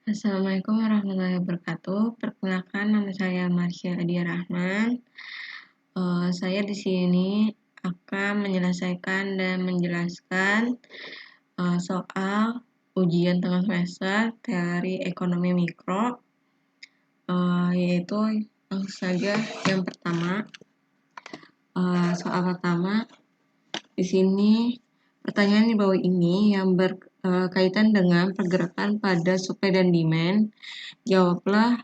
Assalamualaikum warahmatullahi wabarakatuh. Perkenalkan, nama saya Marsya Adia Rahman. Saya di sini akan menyelesaikan dan menjelaskan soal ujian tengah semester teori ekonomi mikro, yaitu langsung saja yang pertama. Soal pertama di sini pertanyaan di bawah ini yang berkaitan dengan pergerakan pada supply dan demand. Jawablah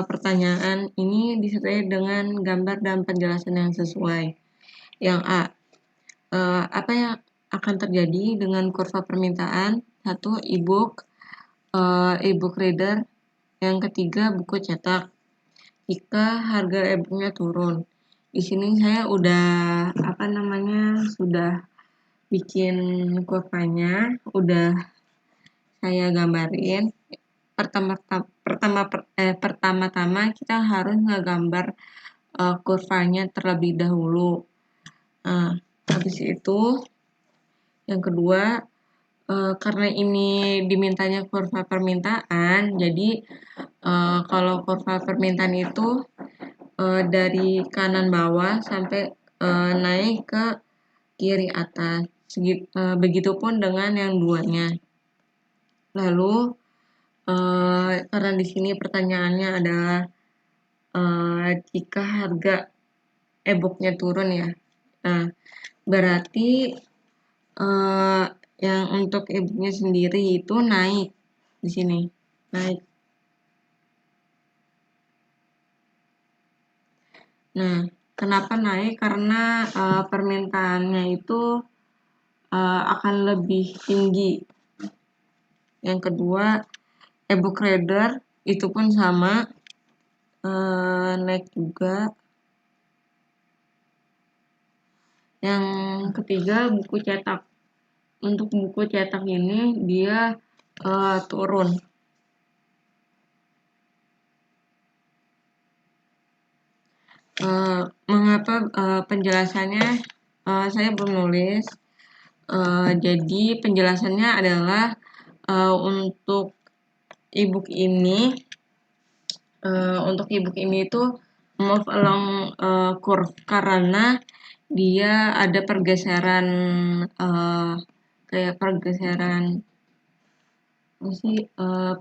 pertanyaan ini disertai dengan gambar dan penjelasan yang sesuai. Yang A, apa yang akan terjadi dengan kurva permintaan? 1. E-book reader. Yang ketiga, buku cetak. Jika harga e-booknya turun. Di sini saya sudah bikin kurvanya, udah saya gambarin. Pertama-tama kita harus ngegambar kurvanya terlebih dahulu. Habis itu yang kedua, karena ini dimintanya kurva permintaan, jadi kalau kurva permintaan itu dari kanan bawah sampai naik ke kiri atas. Begitupun dengan yang duanya. Lalu karena di sini pertanyaannya adalah jika harga e-booknya turun ya, nah berarti yang untuk e-booknya sendiri itu naik di sini, naik. Nah, kenapa naik? Karena permintaannya itu akan lebih tinggi. Yang kedua, e-book reader itu pun sama, naik juga. Yang ketiga, buku cetak. Untuk buku cetak ini dia turun. Mengapa penjelasannya saya belum nulis. Jadi penjelasannya adalah untuk e-book ini itu move along curve karena dia ada pergeseran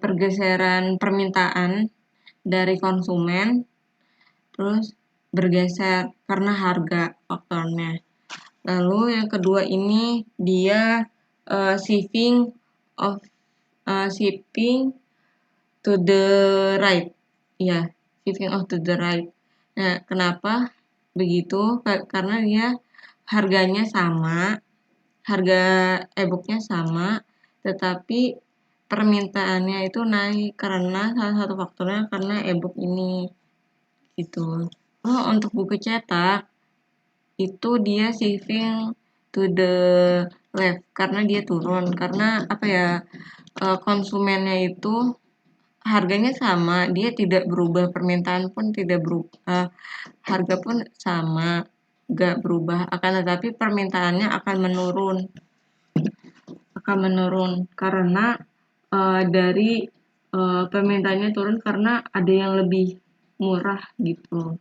pergeseran permintaan dari konsumen, terus bergeser karena harga faktornya. Lalu yang kedua ini dia shifting to the right. Ya, shifting to the right. Nah, kenapa begitu? Karena dia harganya sama, harga e-booknya sama, tetapi permintaannya itu naik karena salah satu faktornya karena e-book ini gitu. Untuk buku cetak itu dia shifting to the left karena dia turun, karena konsumennya itu harganya sama, dia tidak berubah, permintaan pun tidak berubah, harga pun sama, gak berubah, akan tetapi permintaannya akan menurun karena dari permintaannya turun karena ada yang lebih murah gitu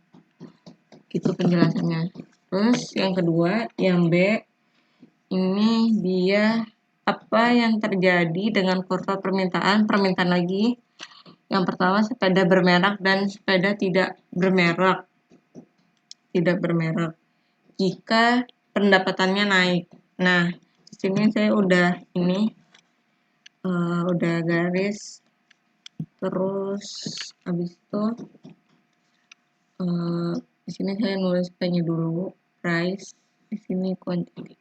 penjelasannya. Terus yang kedua, yang B, ini dia apa yang terjadi dengan kurva permintaan lagi. Yang pertama, sepeda bermerek dan sepeda tidak bermerek. Jika pendapatannya naik. Nah, di sini saya udah garis. Terus habis itu di sini saya nulis P-nya dulu, price. Di sini quantity.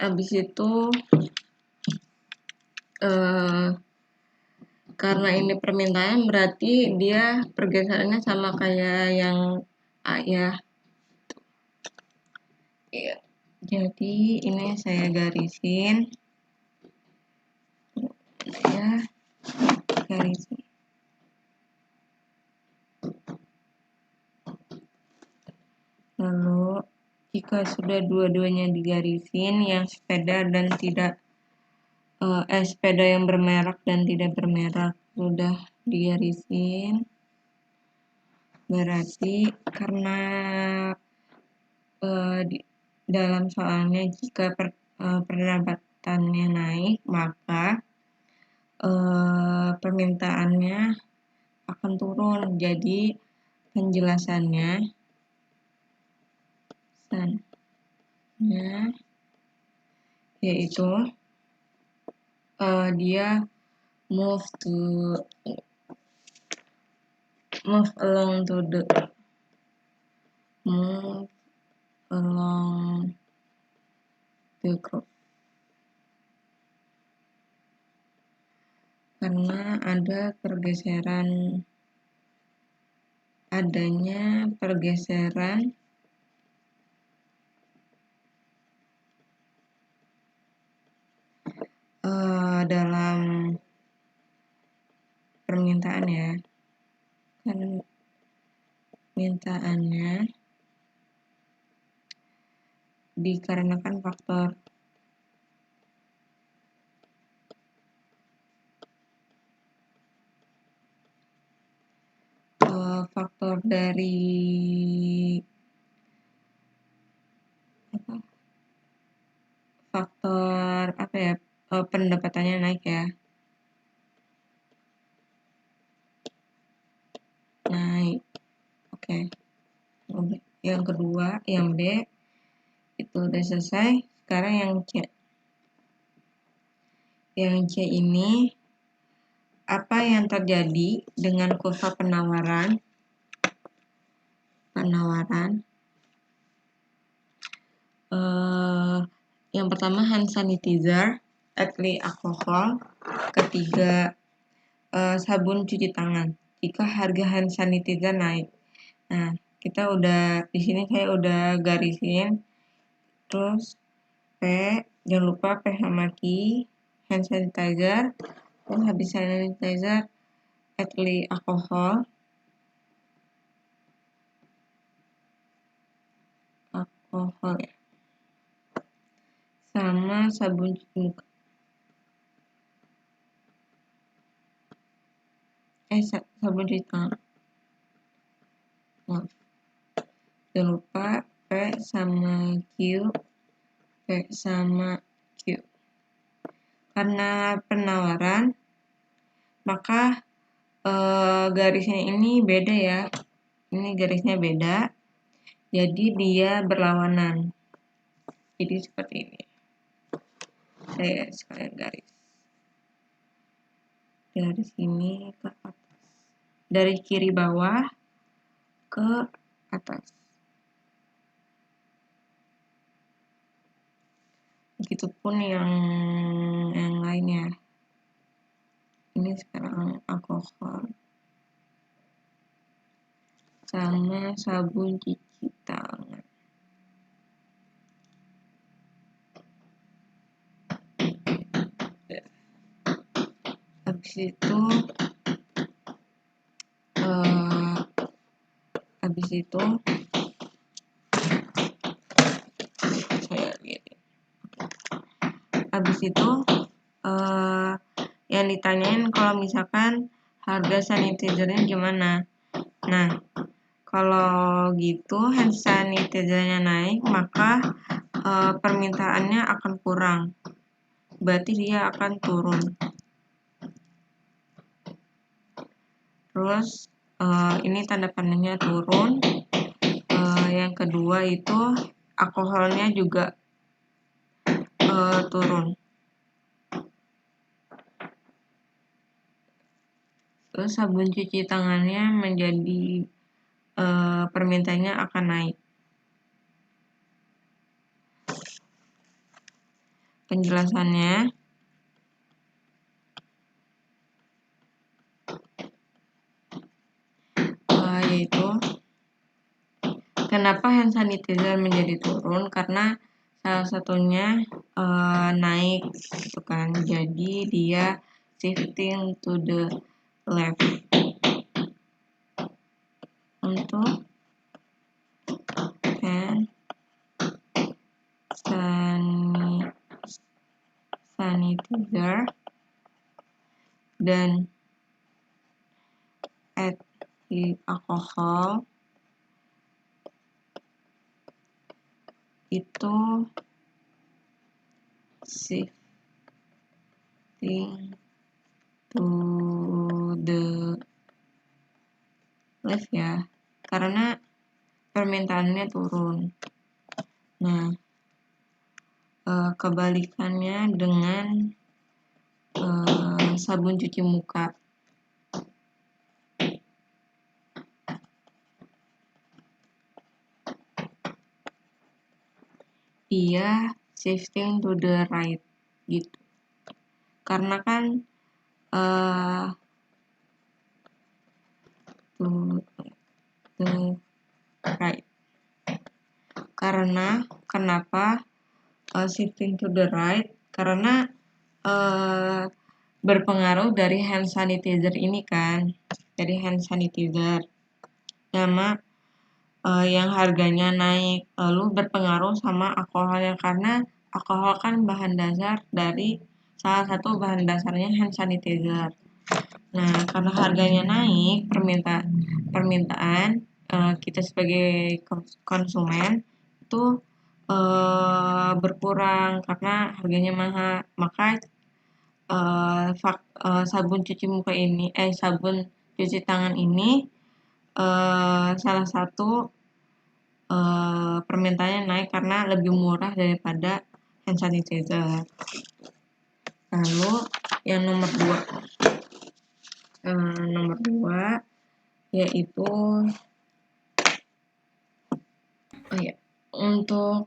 Habis itu karena ini permintaan berarti dia pergeserannya sama kayak yang A ya. Iya. Jadi ini saya garisin. Jika sudah dua-duanya digarisin, yang sepeda dan tidak sepeda yang bermerek dan tidak bermerek sudah digarisin, berarti karena dalam soalnya jika pendapatannya naik, maka permintaannya akan turun. Jadi penjelasannya yaitu dia move along the curve, karena adanya pergeseran dalam permintaan ya, kan permintaannya dikarenakan faktor dari pendapatannya naik ya, naik. Oke. Yang kedua, yang B itu udah selesai. Sekarang yang C. Yang C ini, apa yang terjadi dengan kurva penawaran? Yang pertama hand sanitizer, ethyl alcohol. Ketiga, sabun cuci tangan. Jika harga hand sanitizer naik. Nah, kita udah di sini saya udah garisin. Terus P, jangan lupa P sama Q, hand sanitizer. Terus habis sanitizer, ethyl alcohol ya. Sama sabun cuci muka. Sabun cuci tangan. Nah, jangan lupa P sama Q. Karena penawaran, maka garisnya ini beda ya. Ini garisnya beda. Jadi dia berlawanan. Jadi seperti ini. Saya sekalian garis. Dari sini ke atas. Dari kiri bawah ke atas. Begitupun yang lainnya. Ini sekarang alkohol sama sabun cuci tangan. Habis itu saya lihat. Habis itu yang ditanyain kalau misalkan harga sanitizernya gimana. Nah, kalau gitu hand sanitizernya naik, maka permintaannya akan kurang. Berarti dia akan turun. Terus ini tanda panahnya turun. Yang kedua itu alkoholnya juga turun. Terus sabun cuci tangannya menjadi permintaannya akan naik. Penjelasannya yaitu kenapa hand sanitizer menjadi turun, karena salah satunya naik gitu kan. Jadi dia shifting to the left. Untuk hand sanitizer dan ethyl alcohol itu shifting to the left ya, karena permintaannya turun. Nah, kebalikannya dengan sabun cuci muka. Dia shifting to the right gitu. Karena kan to the right. Karena kenapa shifting to the right? Karena berpengaruh dari hand sanitizer ini kan, dari hand sanitizer sama yang harganya naik, lalu berpengaruh sama alkoholnya, karena alkohol kan bahan dasar dari salah satu bahan dasarnya hand sanitizer. Nah, karena harganya naik, permintaan kita sebagai konsumen itu berkurang karena harganya mahal. Maka sabun cuci tangan ini salah satu permintaannya naik karena lebih murah daripada hand sanitizer. Lalu yang nomor 2 yaitu untuk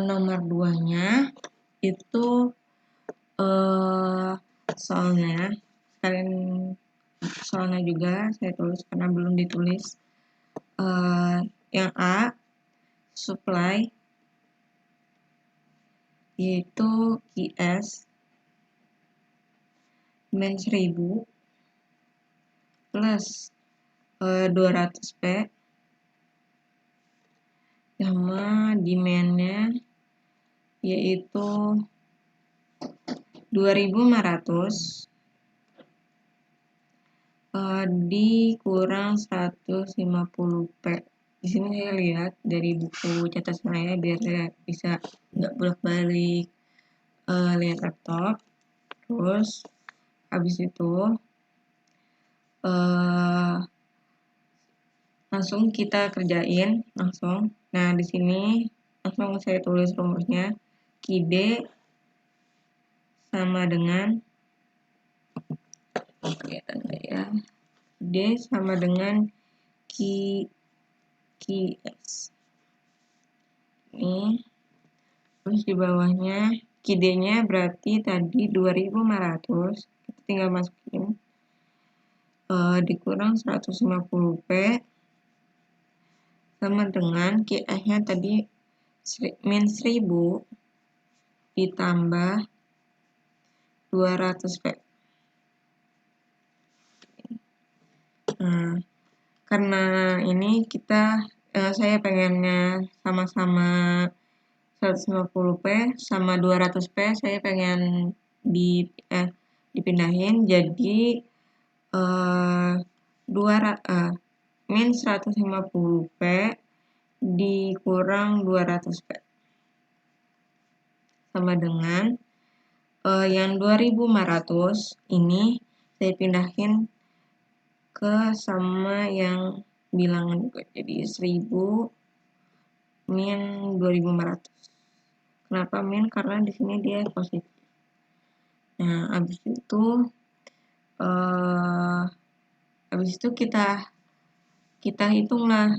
nomor 2-nya itu soalnya juga saya tulis karena belum ditulis. Yang A, supply, yaitu QS min 1000 plus 200 P, sama demand-nya yaitu 2500 dikurang 150 P. Di sini saya lihat dari buku catat saya biar saya bisa nggak bolak-balik lihat laptop. Terus habis itu langsung kita kerjain langsung. Nah, di sini langsung saya tulis rumusnya. QD sama dengan D sama dengan QS. Ini terus di bawahnya QD-nya berarti tadi 2500, kita tinggal masukin dikurang 150 P sama dengan QS-nya tadi min 1000 ditambah 200 P. Nah, karena ini saya pengennya sama-sama 150 P sama 200 P, saya pengen dipindahin jadi min 150 P dikurang 200 P sama dengan yang 2500 ini saya pindahin ke sama yang bilangan juga, jadi 1000 min 2500. Kenapa min? Karena di sini dia positif. Nah, habis itu kita hitunglah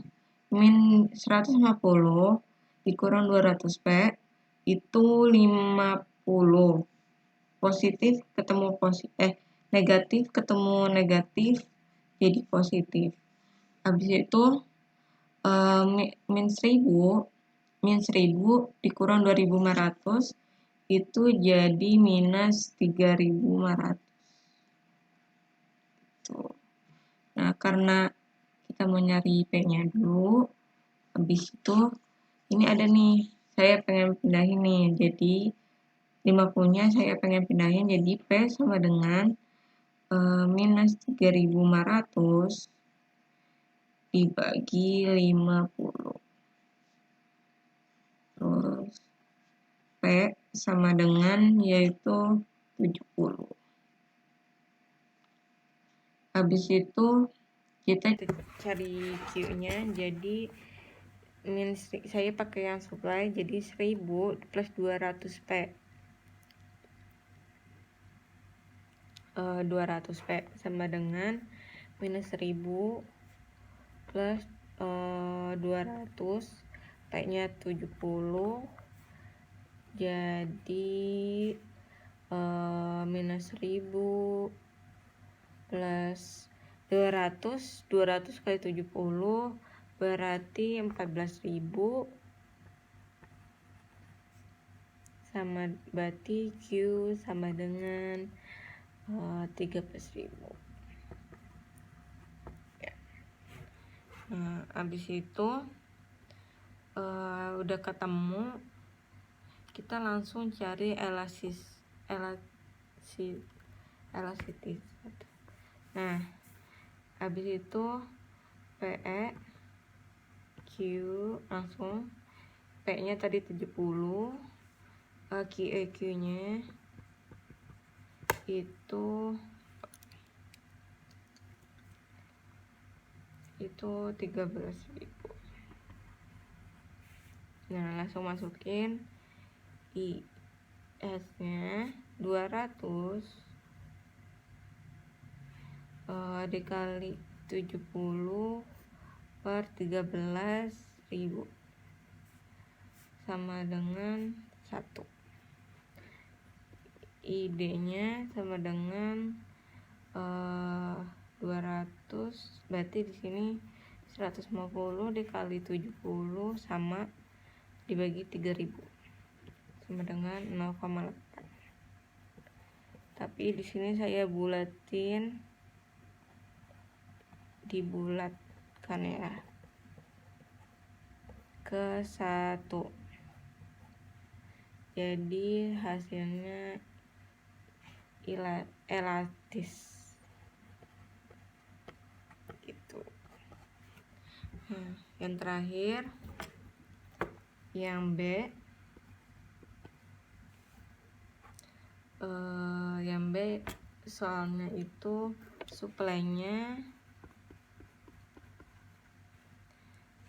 min 150 dikurang 200 P itu 50. Positif ketemu negatif ketemu negatif jadi positif. Habis itu min 1000 dikurang 2500 itu jadi minus 3500. Nah, karena kita mau nyari P-nya dulu, habis itu ini ada nih, saya pengen pindahin nih, jadi 50-nya saya pengen pindahin jadi P sama dengan minus 3.500 dibagi 50. Terus P sama dengan yaitu 70. Habis itu kita cari Q-nya, jadi saya pakai yang supply, jadi 1000 plus 200 P. 200 P sama dengan minus 1000 plus 200, P-nya 70, jadi minus 1000 plus 200 kali 70 berarti 14.000 sama berarti Q sama dengan 13.000. Ya. Nah, habis itu udah ketemu, kita langsung cari elasticity. Nah, habis itu PE Q langsung, P-nya tadi 70, QEQ-nya itu 13.000. Nah, langsung masukin IS-nya 200 dikali 70 per 13.000 sama dengan 1. ID-nya sama dengan 200, berarti di sini 150 dikali 70 sama dibagi 3000 sama dengan 0,8. Tapi di sini saya dibulatkan ya ke 1. Jadi hasilnya elastis gitu. Yang terakhir yang B, soalnya itu supply-nya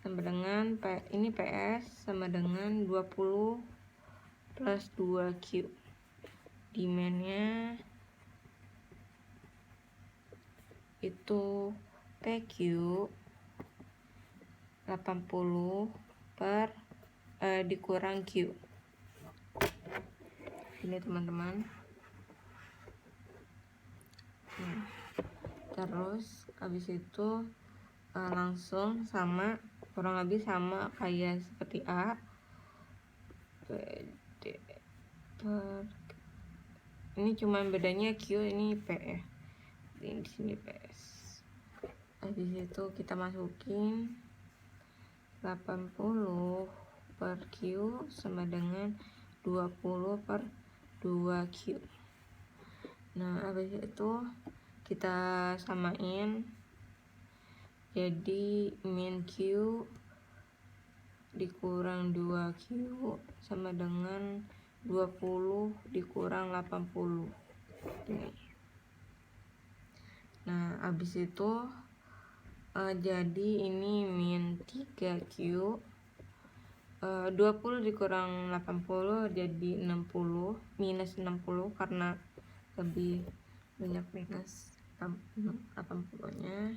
sama dengan ini PS sama dengan 20 plus 2Q. Demand-nya itu PQ 80 per dikurang Q. Ini teman-teman. Terus habis itu langsung sama, kurang lebih sama kayak seperti A. PD per, ini cuma bedanya Q, ini P ya. Di sini PS. Habis itu kita masukin 80 per Q sama dengan 20 per 2Q. Nah, habis itu kita samain, jadi min Q dikurang 2Q sama dengan 20 dikurang 80. Ini. Nah, habis itu jadi ini min 3Q, 20 dikurang 80 jadi 60, minus 60 karena lebih banyak minus 80-nya.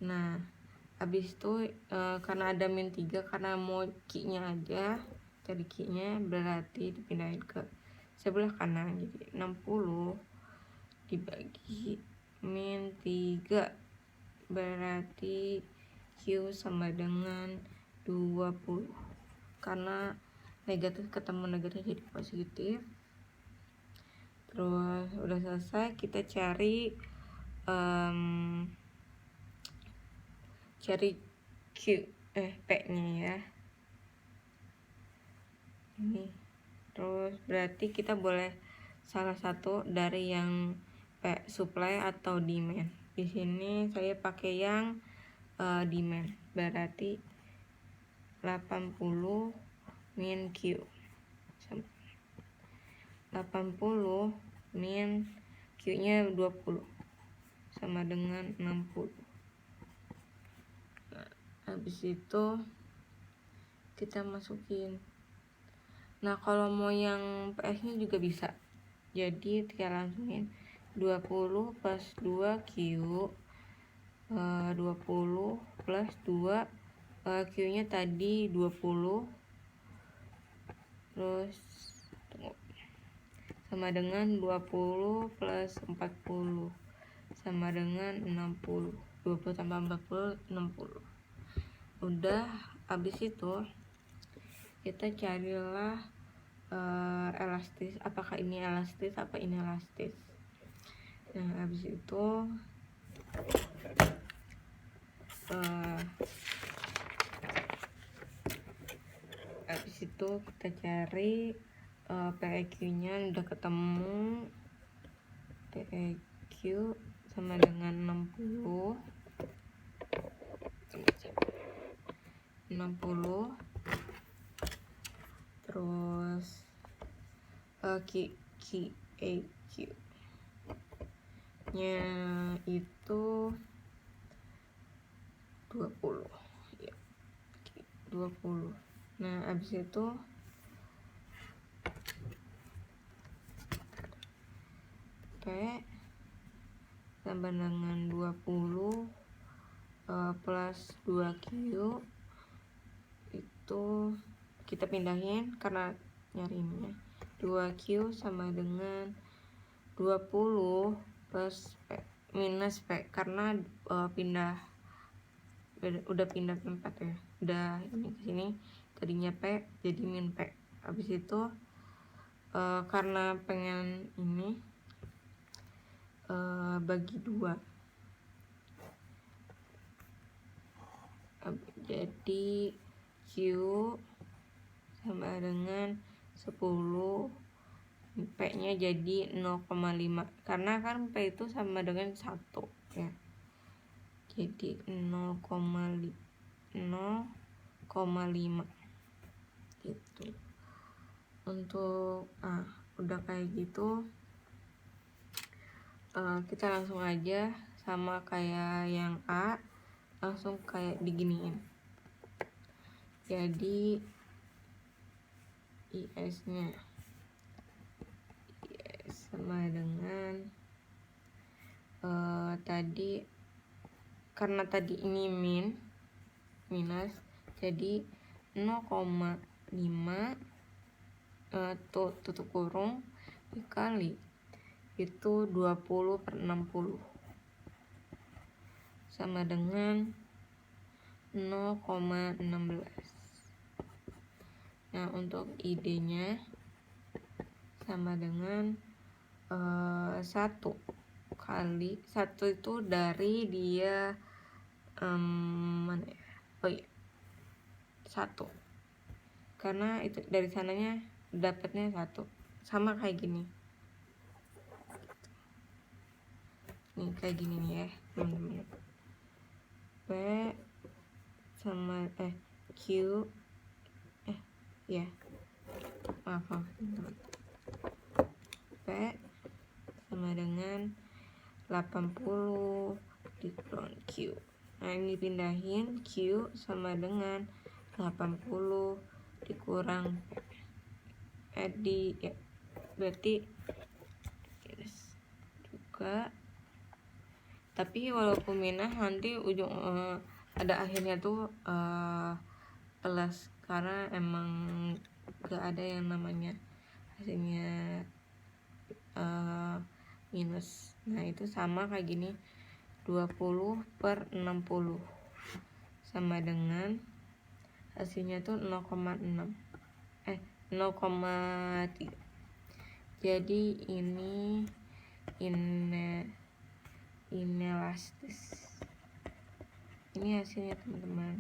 Nah, habis itu karena ada min 3, karena mau Q-nya aja, cari Q-nya berarti dipindahin ke sebelah kanan, jadi 60 dibagi min 3 berarti Q sama dengan 20, karena negatif ketemu negatif jadi positif. Terus udah selesai, kita cari Q P-nya ya. ini. Terus berarti kita boleh salah satu dari yang supply atau demand. Di sini saya pakai yang demand, berarti 80 min Q. 80 min Q nya 20 sama dengan 60. Nah, habis itu kita masukin. Nah, kalau mau yang PS nya juga bisa, jadi kita langsungin 20 plus 2 Q, 20 plus 2 Q nya tadi 20, terus sama dengan 20 plus 40 sama dengan 60. 20 tambah 40 60. Udah, habis itu kita carilah elastis, apakah ini elastis apa ini elastis. Nah, habis itu kita cari PEQ nya udah ketemu. PEQ sama dengan 60 terus QEQ nya itu 20 ya, 20. Nah, habis itu P tambah dengan 20 plus 2Q itu kita pindahin karena nyariinnya. 2Q sama dengan 20 plus P minus P karena udah pindah tempat ya. Udah ini ke sini, tadinya P jadi min P. Habis itu karena pengen ini bagi 2, jadi Q sama dengan 10, P nya jadi 0,5 karena kan P itu sama dengan 1 ya, jadi 0,5 gitu. Untuk udah kayak gitu, kita langsung aja sama kayak yang A, langsung kayak diginiin. Jadi IS nya sama dengan tadi, karena tadi ini minus, jadi 0,5 tutup kurung dikali itu 20 per 60 sama dengan 0,16. Nah, untuk ID-nya sama dengan 1 kali 1 itu dari dia mana ya? Oh iya, 1 karena itu dari sananya dapatnya 1, sama kayak gini. Nih kayak gini nih ya teman-teman. P sama Q ya, maaf teman-teman. P sama dengan 80 dikurang Q. Nah, ini pindahin, Q sama dengan 80 dikurang P. Berarti juga, tapi walaupun minus nanti ujung ada akhirnya tuh plus, karena emang gak ada yang namanya hasilnya minus. Nah, itu sama kayak gini, 20 per 60 sama dengan hasilnya tuh 0,6 0,3. jadi ini inelastis. Ini hasilnya teman-teman.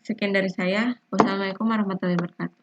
Sekian dari saya. Wassalamualaikum warahmatullahi wabarakatuh.